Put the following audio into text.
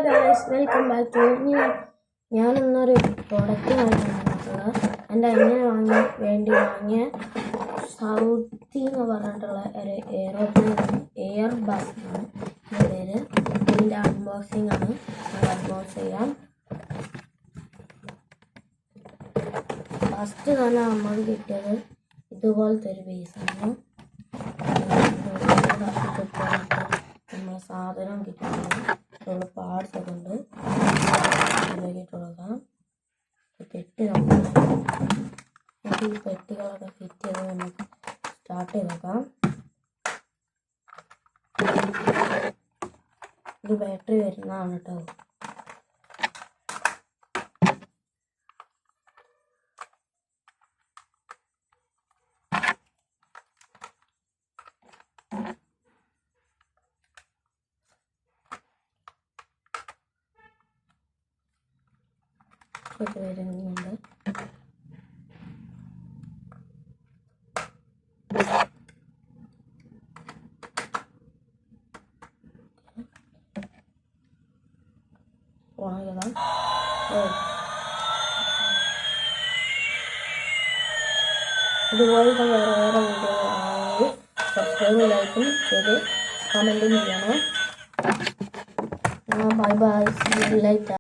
Guys, welcome back to ഞാൻ ഇന്നൊരു പ്രൊഡക്റ്റുമായിട്ടാണ് വന്നിട്ടുള്ളത്. എൻ്റെ അനിയന് വാങ്ങിയ സൗദി എന്ന് പറഞ്ഞിട്ടുള്ള ഒരു എയർ ബാഗാണ് ഇതിൻ്റെ പേര്. ഇതിൻ്റെ അൺബോക്സിംഗ് ആണ്. അൺബോക്സ് ചെയ്യാം. ഫസ്റ്റ് തന്നെ നമ്മൾ കിട്ടിയത് ഇതുപോലത്തെ ഒരു പീസാണ്. നമ്മൾ സാധനം കിട്ടുന്നത് പാർട്സ് ഒക്കെ ഉണ്ട്. ഇതിലേക്കിട്ടുള്ളതാണ് പെട്ടി. നമുക്ക് ഈ പെട്ടികളൊക്കെ ഫിറ്റ് ചെയ്ത് നമുക്ക് സ്റ്റാർട്ട് ചെയ്തേക്കാം. ഇത് ബാറ്ററി വരുന്നതാണ് കേട്ടോ. ഇത് വരുന്നുണ്ട്. ഇതുപോലത്തെ വേറെ വീഡിയോ ആണെങ്കിൽ സബ്സ്ക്രൈബ് ലൈക്കും ചെയ്ത് കമൻറ്റും ചെയ്യണം. Bye bye, see you later.